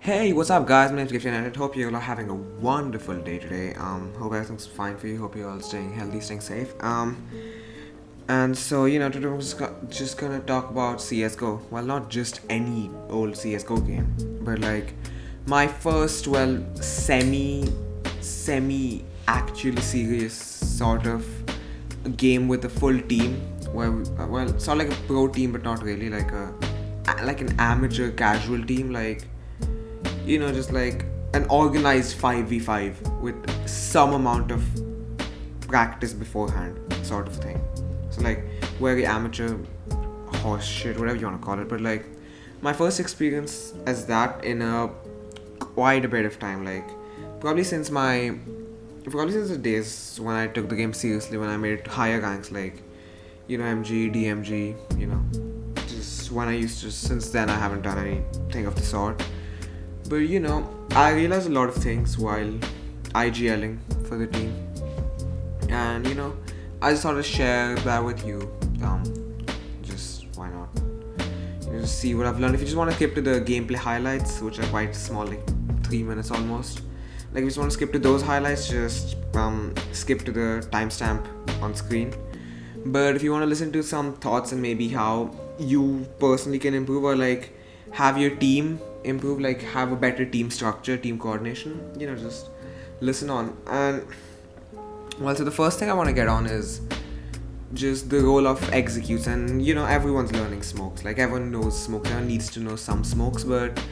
Hey, what's up, guys? My name's GiftyUnedited. Hope you all are having a wonderful day today. Hope everything's fine for you. Hope you're all staying healthy, staying safe. And so today we're just gonna talk about CS:GO. Well, not just any old CS:GO game, but like my first, semi actually serious sort of game with a full team. It's not like a pro team, but not really like an amateur casual team, just like an organized 5v5 with some amount of practice beforehand, sort of thing. So, like, very amateur horse shit, whatever you want to call it. But, like, my first experience as that in quite a bit of time, like, probably since the days when I took the game seriously, when I made it to higher ranks, like, MG, DMG, just when I used to, since then I haven't done anything of the sort. But I realized a lot of things while IGLing for the team, and I just thought to share that with you. Just why not? Just see what I've learned. If you just want to skip to the gameplay highlights, which are quite small, like 3 minutes almost. Like if you just want to skip to those highlights, just skip to the timestamp on screen. But if you want to listen to some thoughts and maybe how you personally can improve, or like have your team improve, like have a better team structure, team coordination, just listen on. And so the first thing I want to get on is just the role of executes. And everyone's learning smokes, like everyone knows smokes, everyone needs to know some smokes, but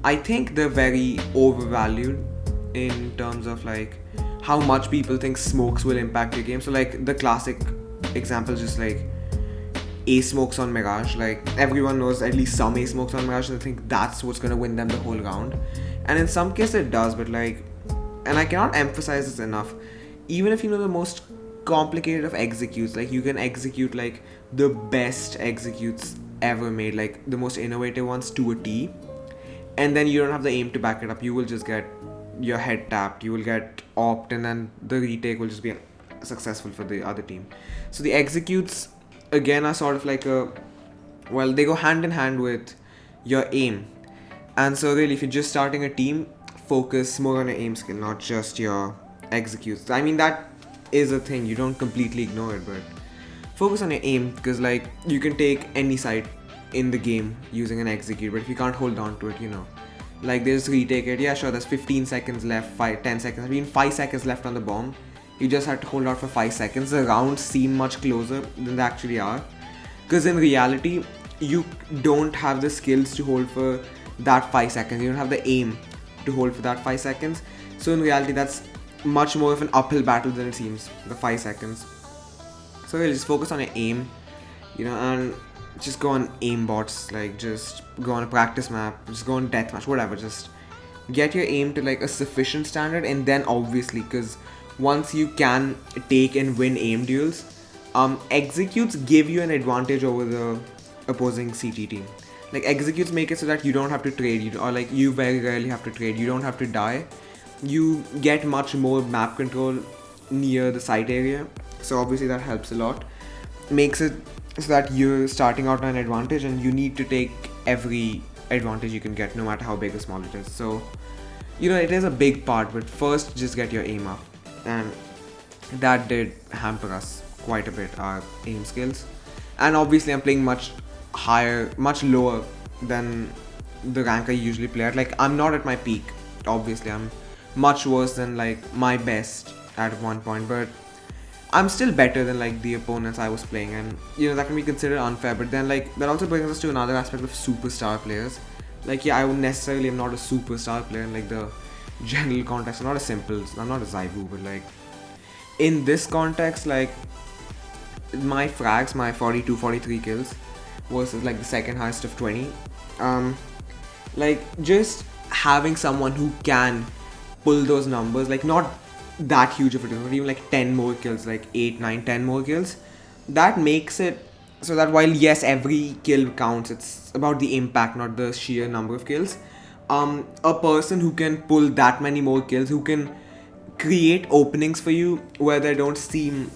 I think they're very overvalued in terms of like how much people think smokes will impact your game. So like the classic example is just like A smokes on Mirage. Like everyone knows at least some A smokes on Mirage, and I think that's what's gonna win them the whole round. And in some cases it does, but like, and I cannot emphasize this enough, even if you know the most complicated of executes, like you can execute like the best executes ever made, like the most innovative ones to a T, and then you don't have the aim to back it up, you will just get your head tapped, you will get opt, and then the retake will just be successful for the other team. So the executes again are sort of like they go hand in hand with your aim. And so really, if you're just starting a team, focus more on your aim skill, not just your executes. I mean, that is a thing, you don't completely ignore it, but focus on your aim, because like you can take any side in the game using an execute, but if you can't hold on to it, like they just retake it. Yeah, sure, there's 15 seconds left, 10 seconds, 5 seconds left on the bomb. You just have to hold out for 5 seconds. The rounds seem much closer than they actually are, because in reality you don't have the skills to hold for that 5 seconds, you don't have the aim to hold for that 5 seconds. So in reality that's much more of an uphill battle than it seems, the 5 seconds. So really just focus on your aim, and just go on aim bots, like just go on a practice map, just go on deathmatch, whatever, just get your aim to like a sufficient standard. And then obviously, because once you can take and win aim duels, executes give you an advantage over the opposing CT team. Like executes make it so that you don't have to trade, or like you very rarely have to trade, you don't have to die, you get much more map control near the site area. So obviously that helps a lot, makes it so that you're starting out on an advantage, and you need to take every advantage you can get, no matter how big or small it is. So it is a big part, but first just get your aim up. And that did hamper us quite a bit, our aim skills. And obviously I'm playing much lower than the rank I usually play at. Like I'm not at my peak, obviously I'm much worse than like my best at one point, but I'm still better than like the opponents I was playing, and that can be considered unfair. But then like that also brings us to another aspect of superstar players. Like I would necessarily am not a superstar player in like the general context. I'm not a Zaibu, but like in this context, like my frags, my 43 kills versus like the second highest of 20, like just having someone who can pull those numbers, like not that huge of a difference, even like 10 more kills, like 8, 9, 10 more kills, that makes it so that while yes, every kill counts, it's about the impact, not the sheer number of kills. A person who can pull that many more kills, who can create openings for you where there don't seem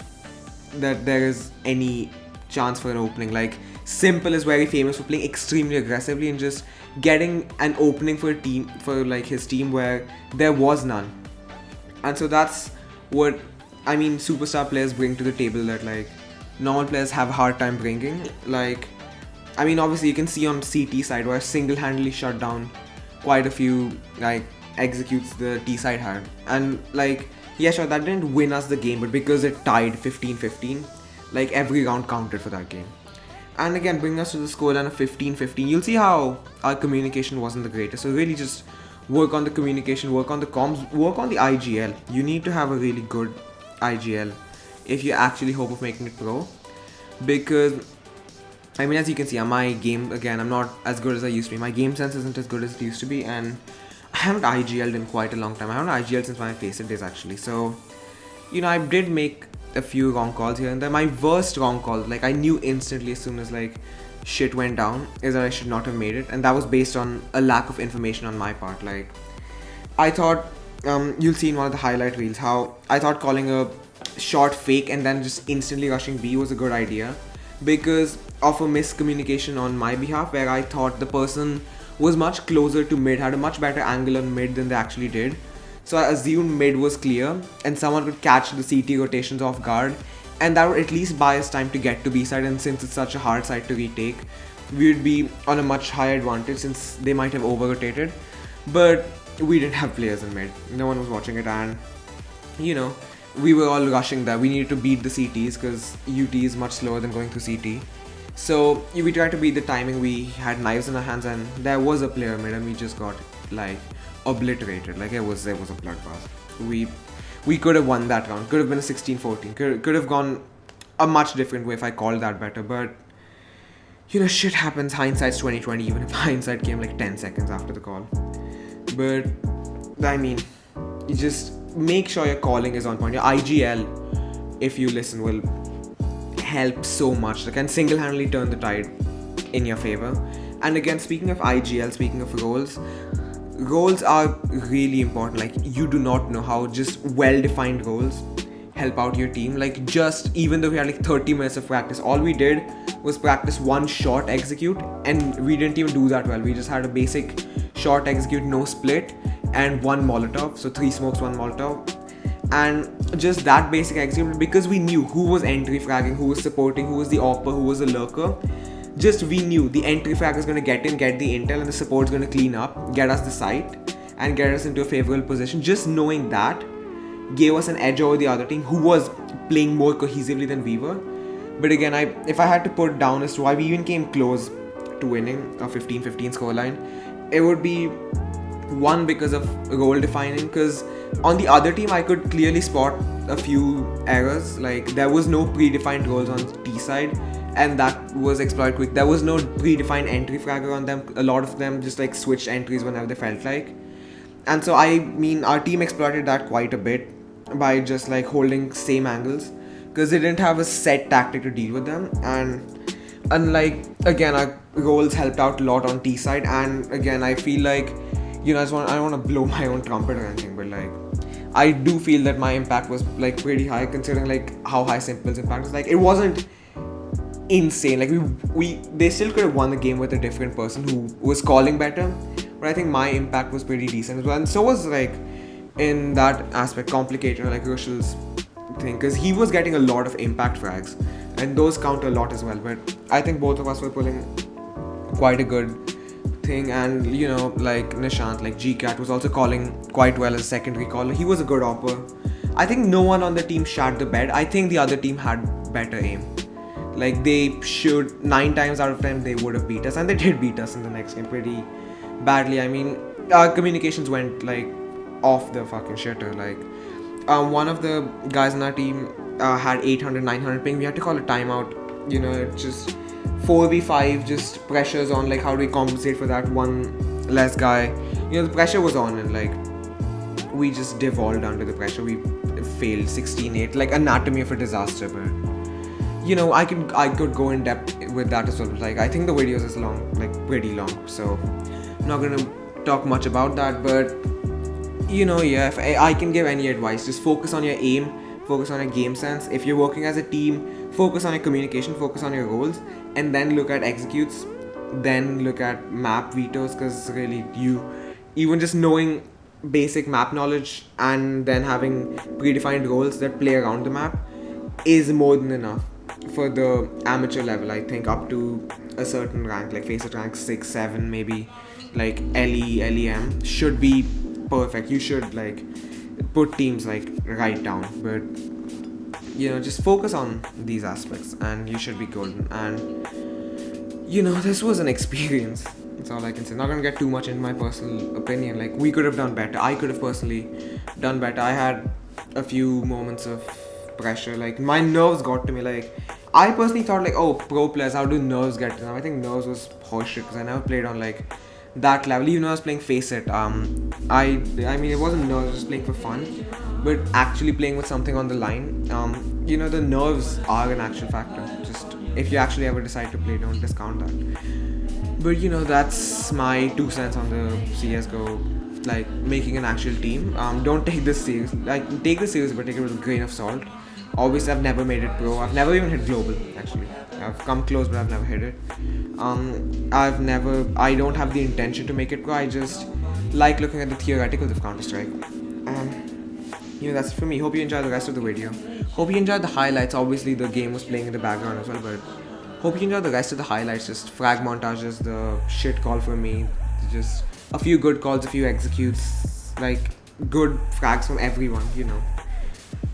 that there is any chance for an opening, like Simple is very famous for playing extremely aggressively and just getting an opening for a team, for like his team where there was none. And so that's what I mean superstar players bring to the table that like normal players have a hard time bringing. Like, I mean, obviously you can see on CT side where single-handedly shut down quite a few like executes the T side had. And like, yeah, sure, that didn't win us the game, but because it tied 15-15, like every round counted for that game. And again, bring us to the scoreline of 15-15. You'll see how our communication wasn't the greatest. So really just work on the communication, work on the comms, work on the IGL. You need to have a really good IGL if you actually hope of making it pro. Because, I mean, as you can see, my game, again, I'm not as good as I used to be. My game sense isn't as good as it used to be. And I haven't IGL'd in quite a long time. I haven't IGL'd since my Faceit days, actually. So, you know, I did make a few wrong calls here and there. My worst wrong call, like I knew instantly as soon as like shit went down, is that I should not have made it, and that was based on a lack of information on my part. Like, I thought, you'll see in one of the highlight reels how I thought calling a short fake and then just instantly rushing B was a good idea because of a miscommunication on my behalf, where I thought the person was much closer to mid, had a much better angle on mid than they actually did. So I assumed mid was clear and someone could catch the CT rotations off guard, and that would at least buy us time to get to B side, and since it's such a hard side to retake, we would be on a much higher advantage since they might have over-rotated. But we didn't have players in mid, no one was watching it, and you know, we were all rushing that. We needed to beat the CTs because UT is much slower than going through CT. So we tried to beat the timing, we had knives in our hands, and there was a player mid and we just got like obliterated. Like it was a bloodbath. We could have won that round, could have been a 16-14, could have gone a much different way if I called that better, but you know, shit happens, hindsight's 2020, even if hindsight came like 10 seconds after the call. But I mean, you just make sure your calling is on point. Your IGL, if you listen, will help so much. They can single-handedly turn the tide in your favor. And again, speaking of IGL, speaking of roles are really important. Like, you do not know how just well-defined roles help out your team. Like, just even though we had like 30 minutes of practice, all we did was practice one short execute, and we didn't even do that well. We just had a basic short execute, no split, and one Molotov. So 3 smokes, 1 Molotov. And just that basic execute, because we knew who was entry fragging, who was supporting, who was the AWPer, who was the lurker. Just we knew the entry frag is going to get in, get the intel, and the support is going to clean up, get us the site, and get us into a favorable position. Just knowing that gave us an edge over the other team who was playing more cohesively than we were. But again, if I had to put down as to why we even came close to winning a 15-15 scoreline, it would be one, because of role defining, because on the other team I could clearly spot a few errors. Like, there was no predefined roles on T side, and that was exploited quick. There was no predefined entry fragger on them. A lot of them just like switched entries whenever they felt like. And so I mean, our team exploited that quite a bit by just like holding same angles, because they didn't have a set tactic to deal with them. And unlike, again, our roles helped out a lot on T side. And again, I feel like, you know, I don't want to blow my own trumpet or anything, but like, I do feel that my impact was like pretty high, considering like how high Simple's impact is. Like, it wasn't insane. Like, they still could have won the game with a different person who was calling better, but I think my impact was pretty decent as well. And so was, like, in that aspect, complicated, like Rushel's thing, because he was getting a lot of impact frags, and those count a lot as well. But I think both of us were pulling quite a good thing. And you know, like Nishant, like GCat, was also calling quite well as a secondary caller. He was a good AWPer. I think no one on the team shat the bed. I think the other team had better aim. Like, they should, 9 times out of 10 they would have beat us, and they did beat us in the next game pretty badly. I mean, our communications went like off the fucking shitter. Like, one of the guys in our team had 800-900 ping. We had to call a timeout. You know, it just 4v5, just pressures on, like, how do we compensate for that one less guy? You know, the pressure was on, and like, we just devolved under the pressure. We failed 16-8, like anatomy of a disaster. But you know, I could go in depth with that as well. Like, I think the videos is long, like pretty long, so I'm not gonna talk much about that. But you know, yeah, if I can give any advice, just focus on your aim, focus on your game sense. If you're working as a team, focus on your communication, focus on your goals, and then look at executes, then look at map vetoes, because really even just knowing basic map knowledge and then having predefined goals that play around the map is more than enough for the amateur level. I think up to a certain rank, like face it rank 6, 7 maybe, like LE, LEM should be perfect. You should like put teams like right down, but just focus on these aspects and you should be golden. And this was an experience. That's all I can say. Not gonna get too much into my personal opinion. Like, we could have done better. I could have personally done better. I had a few moments of pressure. Like, my nerves got to me. Like, I personally thought like, oh, pro players, how do nerves get to them? I think nerves was horseshit because I never played on like that level. Even though I was playing Face It, I mean it wasn't nerves. I was just playing for fun, but actually playing with something on the line. The nerves are an actual factor. Just if you actually ever decide to play, don't discount that. But that's my 2 cents on the CS:GO, like making an actual team. Don't take this serious. Like, take this serious, but take it with a grain of salt. Obviously, I've never made it pro. I've never even hit global. Actually, I've come close, but I've never hit it. I don't have the intention to make it pro. I just like looking at the theoreticals of Counter-Strike. That's it for me. Hope you enjoyed the rest of the video. Hope you enjoyed the highlights. Obviously, the game was playing in the background as well, but hope you enjoyed the rest of the highlights. Just frag montages, the shit call for me, just a few good calls, a few executes, like good frags from everyone.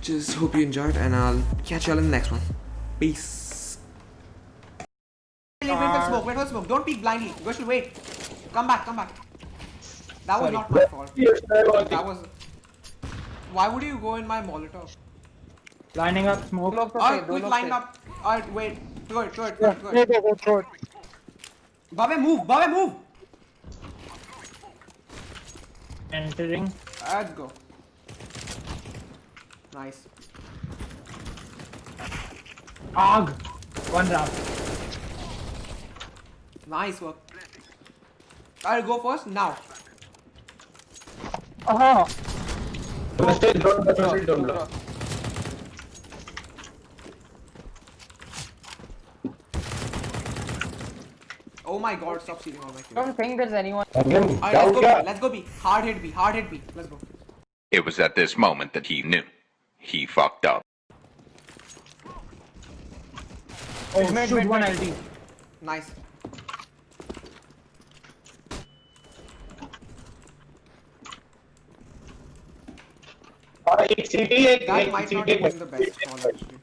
Just hope you enjoyed, and I'll catch y'all in the next one. Peace. Wait for smoke. Don't peek blindly. Go should wait. Come back. That was not my fault. That was. Why would you go in my Molotov? Lining up smoke. Alright, quick line up. Alright, wait. Throw it. Throw it. Bave, move. Entering. Let's go. Nice. AUG. One round. Nice work. I'll go first now. Don't. Oh my god, stop stealing all my kills. I don't think there's anyone. Alright, let's go B. Hard hit B. Let's go. It was at this moment that he knew. He fucked up. Oh, shoot, one LT. Nice. That might not have been the best call actually.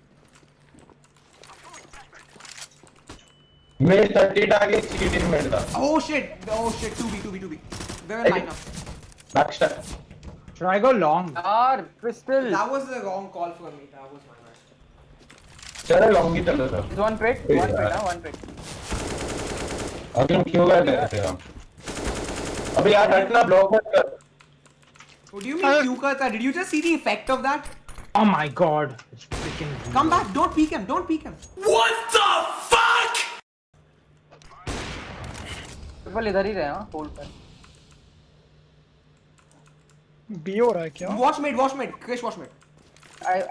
मैं 30 target CT में था. Oh shit, 2B. They're in lineup. Backstab. Should I go long? Crystal. That was the wrong call for me. That was my bad. चलो long ही चलो sir. One pit. One pit. अभी क्यों कर रहे थे हम? अभी यार हटना block मत कर. What do you mean you karta? Did you just see the effect of that? Oh my god. It's freaking Come back, don't peek him. What the fuck? Triple इधर ही रहे हैं होल्ड पर. बी हो रहा है क्या? Watch mid. Krish, watch mid.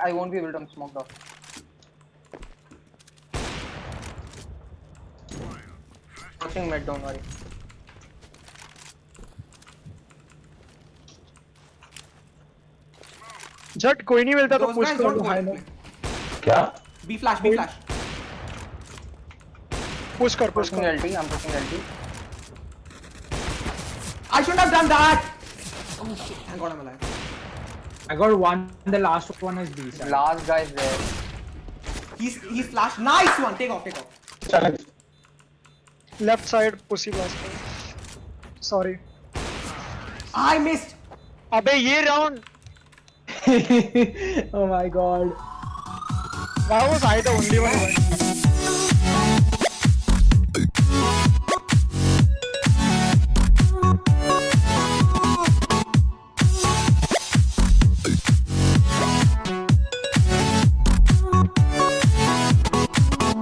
I won't be able to smoke off. Pushing mid, don't worry. झट कोई नहीं मिलता तो Those पुश guys कर don't दो go हाई and में. play. क्या? B flash. पुश कर. Pushing LT. I'm pushing LT. I shouldn't have done that. Oh shit, thank god I'm alive. I got one. The last one is B. Last guy is there. He's flashed. Nice one. Take off. चल. Left side pussy blast. Sorry. I missed. अबे ये round. Oh my god. Why was I the only one?